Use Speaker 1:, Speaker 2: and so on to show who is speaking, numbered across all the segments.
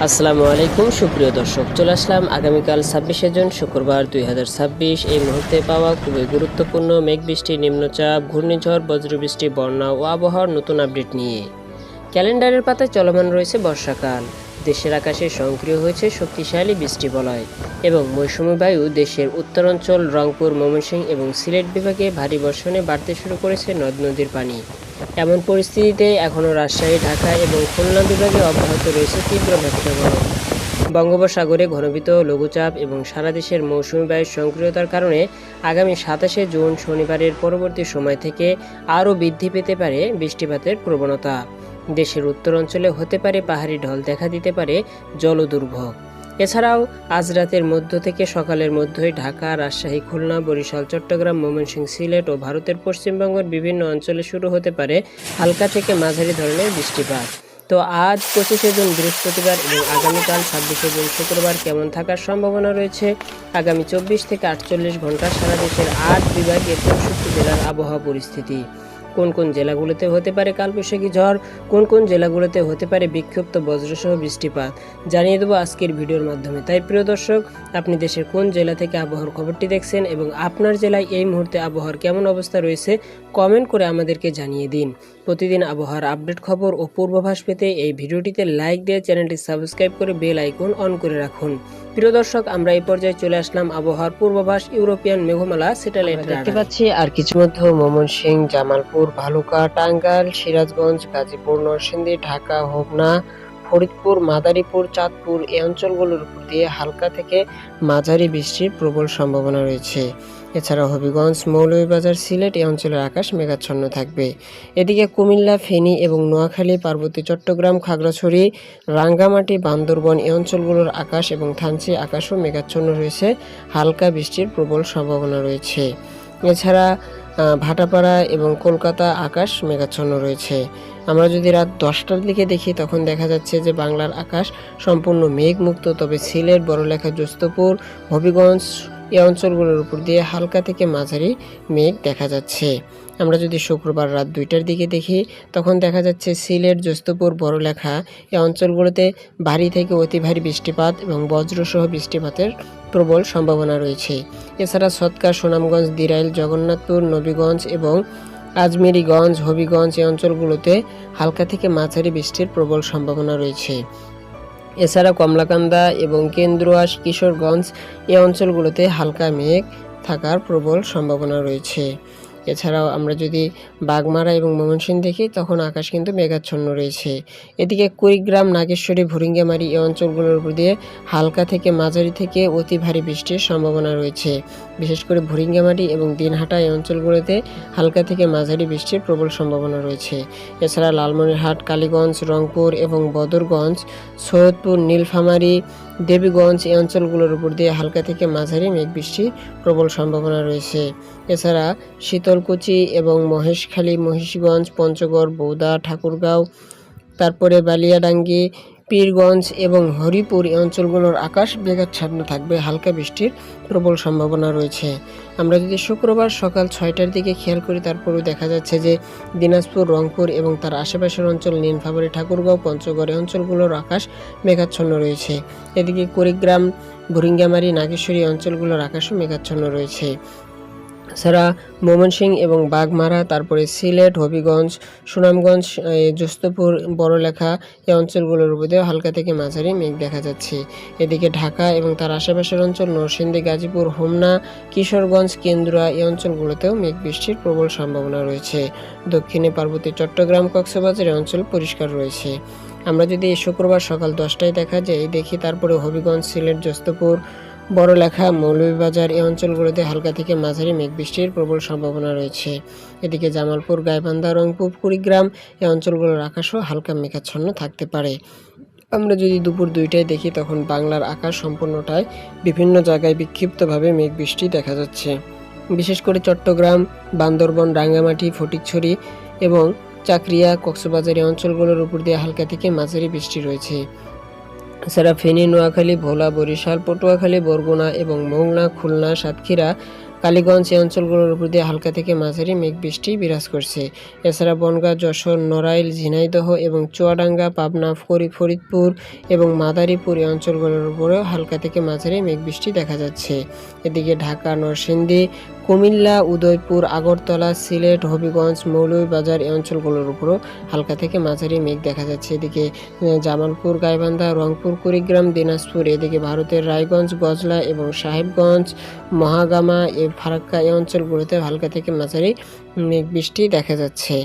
Speaker 1: আসসালামু আলাইকুম সুপ্রিয় দর্শক, চলে আসলাম আগামীকাল 26শে জুন শুক্রবার 2026 এই মুহূর্তে পাওয়া খুবই গুরুত্বপূর্ণ মেঘ বৃষ্টি, নিম্নচাপ, ঘূর্ণিঝড়, বজ্রবৃষ্টি, বন্যা ও আবহাওয়ার নতুন আপডেট নিয়ে। ক্যালেন্ডারের পাতায় চলমান রয়েছে বর্ষাকাল। দেশের আকাশে সক্রিয় হয়েছে শক্তিশালী বৃষ্টি বলয় এবং মৌসুমী বায়ু দেশের উত্তরাঞ্চল, রংপুর, ময়মনসিংহ এবং সিলেট বিভাগে ভারী বর্ষণে বাড়তে শুরু করেছে নদ নদীর পানি। এমন পরিস্থিতিতে এখনও রাজশাহী, ঢাকা এবং খুলনা বিভাগে অব্যাহত রয়েছে তীব্র ব্যবসা গরম। বঙ্গোপসাগরে ঘনীভূত লঘুচাপ এবং সারা দেশের মৌসুমী বায়ুর সক্রিয়তার কারণে আগামী 27শে জুন শনিবারের পরবর্তী সময় থেকে আরও বৃদ্ধি পেতে পারে বৃষ্টিপাতের প্রবণতা। দেশের উত্তর অঞ্চলে হতে পারে পাহাড়ি ঢল, দেখা দিতে পারে জলদুর্ভোগ। এছাড়াও আজ রাতের মধ্য থেকে সকালের মধ্যেই ঢাকা, রাজশাহী, খুলনা, বরিশাল, চট্টগ্রাম, ময়মনসিংহ, সিলেট ও ভারতের পশ্চিমবঙ্গের বিভিন্ন অঞ্চলে শুরু হতে পারে হালকা থেকে মাঝারি ধরনের বৃষ্টিপাত। তো আজ 25শে জুন বৃহস্পতিবার এবং আগামীকাল 26শে জুন শুক্রবার কেমন থাকার সম্ভাবনা রয়েছে? আগামী 24 থেকে 48 ঘন্টা সারা দেশের 8 বিভাগের 64 জেলার আবহাওয়া পরিস্থিতি। কোন কোন জেলাগুলোতে হতে পারে কালবৈশাখী ঝড়, কোন কোন জেলাগুলোতে হতে পারে বিক্ষিপ্ত বজ্রসহ বৃষ্টিপাত, জানিয়ে দেবো আজকের ভিডিওর মাধ্যমে। তাই প্রিয় দর্শক, আপনি দেশের কোন জেলা থেকে আবহাওয়ার খবরটি দেখছেন এবং আপনার জেলায় এই মুহূর্তে আবহাওয়ার কেমন অবস্থা রয়েছে কমেন্ট করে আমাদেরকে জানিয়ে দিন। প্রতিদিন আবহাওয়ার আপডেট খবর ও পূর্বাভাস পেতে এই ভিডিওটিতে লাইক দিয়ে চ্যানেলটি সাবস্ক্রাইব করে বেল আইকন অন করে রাখুন। প্রিয় দর্শক, আমরা এই পর্যায়ে চলে আসলাম আবহাওয়ার পূর্বাভাস ইউরোপিয়ান মেঘমালা স্যাটেলাইট দেখতে পাচ্ছি। আর কিছু মধ্যে ময়মনসিংহ, জামালপুর, ভালুকা, টাঙ্গাইল, সিরাজগঞ্জ, গাজীপুর, নরসিংদী, ঢাকা, হোমনা, ফরিদপুর, মাদারীপুর, চাঁদপুর এই অঞ্চলগুলোর উপর দিয়ে হালকা থেকে মাঝারি বৃষ্টির প্রবল সম্ভাবনা রয়েছে। এছাড়া হবিগঞ্জ, মৌলভীবাজার, সিলেট এই অঞ্চলের আকাশ মেঘাচ্ছন্ন থাকবে। এদিকে কুমিল্লা, ফেনী এবং নোয়াখালী, পার্বতী, চট্টগ্রাম, খাগড়াছড়ি, রাঙ্গামাটি, বান্দরবন এই অঞ্চলগুলোর আকাশ এবং থানচি আকাশও মেঘাচ্ছন্ন রয়েছে, হালকা বৃষ্টির প্রবল সম্ভাবনা রয়েছে। এছাড়া ভাটাপাড়া এবং কলকাতা আকাশ মেঘাচ্ছন্ন রয়েছে। আমরা যদি রাত 10টার দিকে দেখি তখন দেখা যাচ্ছে যে বাংলার আকাশ সম্পূর্ণ মেঘমুক্ত, তবে সিলেট, বড়লেখা, জ্যোস্তপুর, হবিগঞ্জ এই অঞ্চলগুলোর উপর দিয়ে হালকা থেকে মাঝারি মেঘ দেখা যাচ্ছে। আমরা যদি শুক্রবার রাত 2টার দিকে দেখি তখন দেখা যাচ্ছে সিলেট, জ্যোস্তপুর, বড়লেখা এই অঞ্চলগুলোতে ভারী থেকে অতি ভারী বৃষ্টিপাত এবং বজ্রসহ বৃষ্টিপাতের প্রবল সম্ভাবনা রয়েছে। এছাড়া সৎকা, সুনামগঞ্জ, দিরাইল, জগন্নাথপুর, নবীগঞ্জ এবং আজমেরীগঞ্জ, হবিগঞ্জ এই অঞ্চলগুলোতে হালকা থেকে মাঝারি বৃষ্টির প্রবল সম্ভাবনা রয়েছে। এছাড়া কমলাকান্দা এবং কেন্দ্রুয়া, কিশোরগঞ্জ এই অঞ্চলগুলোতে হালকা মেঘ থাকার প্রবল সম্ভাবনা রয়েছে। এছাড়াও আমরা যদি বাগমারা এবং ময়মনসিংহ দেখি তখন আকাশ কিন্তু মেঘাচ্ছন্ন রয়েছে। এদিকে কুড়িগ্রাম, নাগেশ্বরী, ভুরিঙ্গামারি এই অঞ্চলগুলোর উপর দিয়ে হালকা থেকে মাঝারি থেকে অতি ভারী বৃষ্টির সম্ভাবনা রয়েছে। বিশেষ করে ভুরিঙ্গামারি এবং দিনহাটা এই অঞ্চলগুলোতে হালকা থেকে মাঝারি বৃষ্টির প্রবল সম্ভাবনা রয়েছে। এছাড়া লালমনিরহাট, কালীগঞ্জ, রংপুর এবং বদরগঞ্জ, সৈয়দপুর, নীলফামারী, দেবীগঞ্জ এই অঞ্চলগুলোর উপর দিয়ে হালকা থেকে মাঝারি মেঘ বৃষ্টির প্রবল সম্ভাবনা রয়েছে। এছাড়া শীতলকুচি এবং মহেশখালী, মহিষগঞ্জ, পঞ্চগড়, বৌদা, ঠাকুরগাঁও, তারপরে বালিয়াডাঙ্গি, পীরগঞ্জ এবং হরিপুর এই অঞ্চলগুলোর আকাশ মেঘাচ্ছন্ন থাকবে, হালকা বৃষ্টির প্রবল সম্ভাবনা রয়েছে। আমরা যদি শুক্রবার সকাল 6টার দিকে খেয়াল করি তারপরেও দেখা যাচ্ছে যে দিনাজপুর, রংপুর এবং তার আশেপাশের অঞ্চল, নীলফামারী, ঠাকুরগাঁও, পঞ্চগড় এই অঞ্চলগুলোর আকাশ মেঘাচ্ছন্ন রয়েছে। এদিকে কুড়িগ্রাম, ভুরিঙ্গামারি, নাগেশ্বরী অঞ্চলগুলোর আকাশও মেঘাচ্ছন্ন রয়েছে। এছাড়া ময়মনসিংহ এবং বাগমারা, তারপরে সিলেট, হবিগঞ্জ, সুনামগঞ্জ, জ্যোস্তপুর, বড়লেখা এই অঞ্চলগুলোর উপর দিয়ে হালকা থেকে মাঝারি মেঘ দেখা যাচ্ছে। এদিকে ঢাকা এবং তার আশেপাশের অঞ্চল, নরসিংদী, গাজীপুর, হোমনা, কিশোরগঞ্জ, কেন্দ্রুয়া এই অঞ্চলগুলোতেও মেঘ বৃষ্টির প্রবল সম্ভাবনা রয়েছে। দক্ষিণে পার্বতী, চট্টগ্রাম, কক্সবাজার এই অঞ্চল পরিষ্কার রয়েছে। আমরা যদি শুক্রবার সকাল 10টায় দেখি তারপরে হবিগঞ্জ, সিলেট, জ্যোস্তপুর, বড়লেখা, মৌলভীবাজার এই অঞ্চলগুলোতে হালকা থেকে মাঝারি মেঘ বৃষ্টির প্রবল সম্ভাবনা রয়েছে। এদিকে জামালপুর, গাইবান্ধা, রংপুর, কুড়িগ্রাম এই অঞ্চলগুলোর আকাশও হালকা মেঘাচ্ছন্ন থাকতে পারে। আমরা যদি দুপুর 2টায় দেখি তখন বাংলার আকাশ সম্পূর্ণটায় বিভিন্ন জায়গায় বিক্ষিপ্তভাবে মেঘ বৃষ্টি দেখা যাচ্ছে। বিশেষ করে চট্টগ্রাম, বান্দরবন, রাঙ্গামাটি, ফটিকছড়ি এবং চাকরিয়া, কক্সবাজার এই অঞ্চলগুলোর উপর দিয়ে হালকা থেকে মাঝারি বৃষ্টি রয়েছে। এছাড়া ফেনী, নোয়াখালী, ভোলা, বরিশাল, পটুয়াখালী, বরগুনা এবং মোংলা, খুলনা, সাতক্ষীরা, কালীগঞ্জ এই অঞ্চলগুলোর উপর দিয়ে হালকা থেকে মাঝারি মেঘ বৃষ্টি বিরাজ করছে। এছাড়া বনগাঁ, যশোর, নড়াইল, ঝিনাইদহ এবং চুয়াডাঙ্গা, পাবনা, ফরিদপুর এবং মাদারীপুর এই অঞ্চলগুলোর উপরেও হালকা থেকে মাঝারি মেঘ বৃষ্টি দেখা যাচ্ছে। এদিকে ঢাকা, নরসিংদী, কুমিল্লা, উদয়পুর, আগরতলা, সিলেট, হবিগঞ্জ, মৌলভীবাজার এই অঞ্চলগুলোর উপরও হালকা থেকে মাঝারি মেঘ দেখা যাচ্ছে। এদিকে জামালপুর, গাইবান্ধা, রংপুর, কুড়িগ্রাম, দিনাজপুর, এদিকে ভারতের রায়গঞ্জ, গজলা এবং সাহেবগঞ্জ, মহাগামা, ফারাক্কা এই অঞ্চলগুলোতে হালকা থেকে মাঝারি মেঘ বৃষ্টি দেখা যাচ্ছে।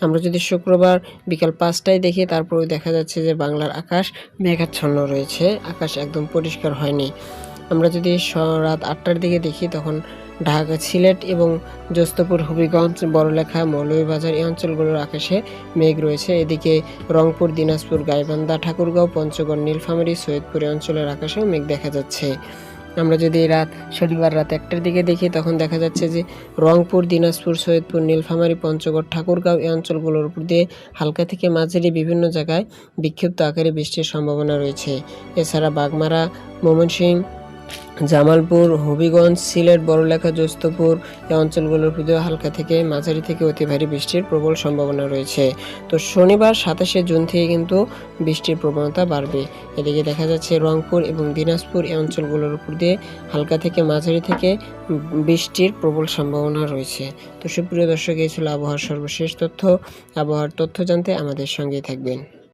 Speaker 1: আমরা যদি শুক্রবার বিকাল 5টায় দেখি, তারপরেও দেখা যাচ্ছে যে বাংলার আকাশ মেঘাচ্ছন্ন রয়েছে, আকাশ একদম পরিষ্কার হয়নি। আমরা যদি রাত 8টার দিকে দেখি, তখন ঢাকা, সিলেট এবং জ্যোস্তপুর, হবিগঞ্জ, বড়লেখা, মৌলভীবাজার এই অঞ্চলগুলোর আকাশে মেঘ রয়েছে। এদিকে রংপুর, দিনাজপুর, গাইবান্ধা, ঠাকুরগাঁও, পঞ্চগড়, নীলফামারী, সৈয়দপুর এই অঞ্চলের আকাশেও মেঘ দেখা যাচ্ছে। আমরা যদি শনিবার রাত 1টার দিকে দেখি, তখন দেখা যাচ্ছে যে রংপুর, দিনাজপুর, সৈয়দপুর, নীলফামারী, পঞ্চগড়, ঠাকুরগাঁও এই অঞ্চলগুলোর উপর দিয়ে হালকা থেকে মাঝারি বিভিন্ন জায়গায় বিক্ষিপ্ত আকারে বৃষ্টির সম্ভাবনা রয়েছে। এছাড়া বাগমারা, ময়মনসিংহ, জামালপুর, হবিগঞ্জ, সিলেট, বড়লেখা, জ্যোস্তপুর এই অঞ্চলগুলোর উপর দিয়ে হালকা থেকে মাঝারি থেকে অতি ভারী বৃষ্টির প্রবল সম্ভাবনা রয়েছে। তো শনিবার 27শে জুন থেকে কিন্তু বৃষ্টির প্রবণতা বাড়বে। এদিকে দেখা যাচ্ছে রংপুর এবং দিনাজপুর এই অঞ্চলগুলোর উপর দিয়ে হালকা থেকে মাঝারি থেকে বৃষ্টির প্রবল সম্ভাবনা রয়েছে। তো সুপ্রিয় দর্শক, এই ছিল আবহাওয়ার সর্বশেষ তথ্য। আবহাওয়ার তথ্য জানতে আমাদের সঙ্গেই থাকবেন।